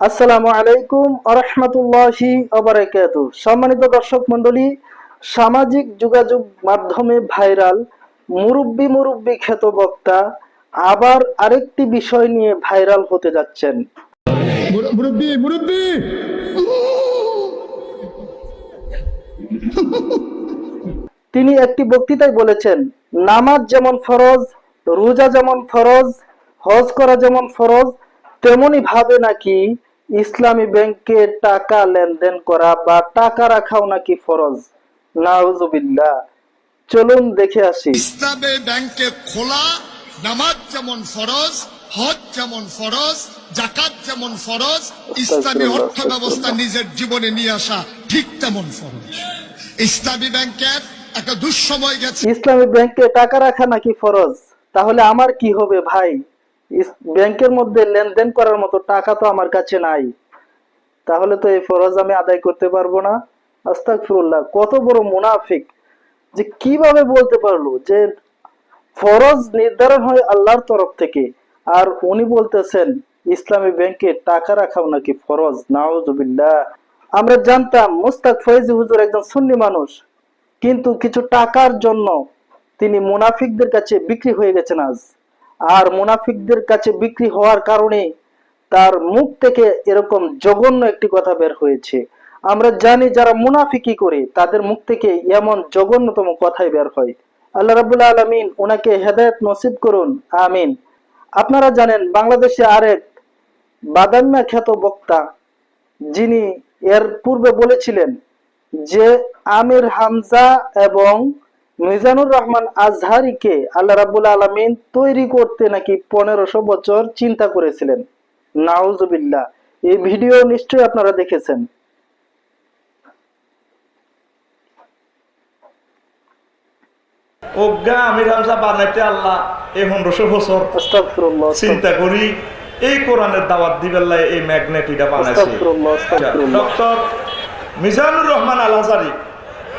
আসসালামু আলাইকুম আরহামাতুল্লাহি ওবারাকাতুহু। সম্মানিত দর্শক মণ্ডলী, সামাজিক যোগাযোগ মাধ্যমে ভাইরাল মুরব্বি মুরব্বি খ্যাত বক্তা আবার আরেকটি বিষয় নিয়ে ভাইরাল হতে যাচ্ছেন। মুরব্বি মুরব্বি তিনি একটি বক্তৃতায় বলেছেন, নামাজ যেমন ফরজ, রোজা যেমন ফরজ, হজ করা যেমন ফরজ, তেমনি ভাবে নাকি ইসলামী ব্যাংকে টাকা লেনদেন করা বা টাকা রাখাও নাকি ফরজ। নাউজুবিল্লাহ। চলুন দেখে আসি। ইসলামী ব্যাংকে খোলা নামাজ যেমন ফরজ, হজ যেমন ফরজ, যাকাত যেমন ফরজ, ইসলামী অর্থ ব্যবস্থা নিজের জীবনে নিয়ে আসা ঠিক তেমন ফরজ। ইসলামী ব্যাংকের একটা দুঃসময় গেছে। ইসলামী ব্যাংকে টাকা রাখা নাকি ফরজ, তাহলে আমার কি হবে ভাই? ব্যাংকের মধ্যে লেনদেন করার মতো টাকা তো আমার কাছে নাই, তাহলে তো এই ফরজ আমি আদায় করতে পারবো না। আস্তাগফিরুল্লাহ। কত বড় মুনাফিক যে কিভাবে বলতে পারলো যে ফরজ নির্ধারণ হয় আল্লাহর তরফ থেকে, আর উনি বলতেছেন ইসলামী ব্যাংকে টাকা রাখাও নাকি ফরজ। নাউজুবিল্লাহ। আমরা জানতাম মুস্তাক ফয়জি হুজুর একজন সুন্নি মানুষ, কিন্তু কিছু টাকার জন্য তিনি মুনাফিকদের কাছে বিক্রি হয়ে গেছেন আজ। আর মুনাফিকদের কাছে বিক্রি হওয়ার কারণে তার মুখ থেকে এরকম জঘন্য একটি কথা বের হয়েছে। আমরা জানি যারা মুনাফিকি করে তাদের মুখ থেকে এমন জঘন্যতম কথাই বের হয়। আল্লাহ রাব্বুল আলামিন ওনাকে হেদায়েত নসিব করুন, আমিন। আপনারা জানেন বাংলাদেশে আরেক বাদাম্যা খ্যাত বক্তা, যিনি এর পূর্বে বলেছিলেন যে আমির হামজা এবং মিজানুর রহমান আজহারিকে আল্লাহ রাব্বুল আলামিন তৈরি করতে নাকি 1500 বছর চিন্তা করেছিলেন। নাউজুবিল্লাহ। এই ভিডিও নিশ্চয়ই আপনারা দেখেছেন। অজ্ঞা আমির হামজা বানাইতে আল্লাহ এই 1500 বছর আস্তাগফিরুল্লাহ। চিন্তা করি এই কোরআনের দাওয়াত দিবেল্লাই এই ম্যাগনেট এটা বানাইছে আস্তাগফিরুল্লাহ, আস্তাগফিরুল্লাহ। ডক্টর মিজানুর রহমান আল আজহারি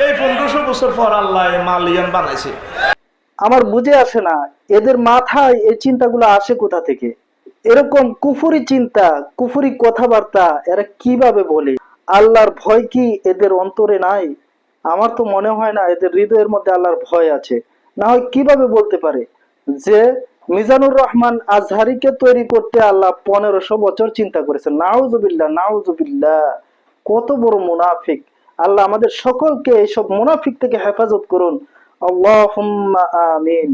এই 1500 বছর পর আল্লাহ এই মালিয়ান বানাইছে। আমার বুঝে আসে না এদের মাথায় এই চিন্তাগুলো আসে কোথা থেকে। এরকম কুফরি চিন্তা, কুফরি কথাবার্তা এরা কিভাবে বলে? আল্লাহর ভয় কি এদের অন্তরে নাই? আমার তো মনে হয় না এদের হৃদয়ের মধ্যে আল্লাহর ভয় আছে। না হয় কিভাবে বলতে পারে যে মিজানুর রহমান আজহারিকে তৈরি করতে আল্লাহ 1500 বছর চিন্তা করেছেন। নাউজুবিল্লাহ, নাউজুবিল্লাহ। কত বড় মুনাফিক। আল্লাহ আমাদের সকলকে এইসব মুনাফিক থেকে হেফাজত করুন। আল্লাহুম্মা আমিন।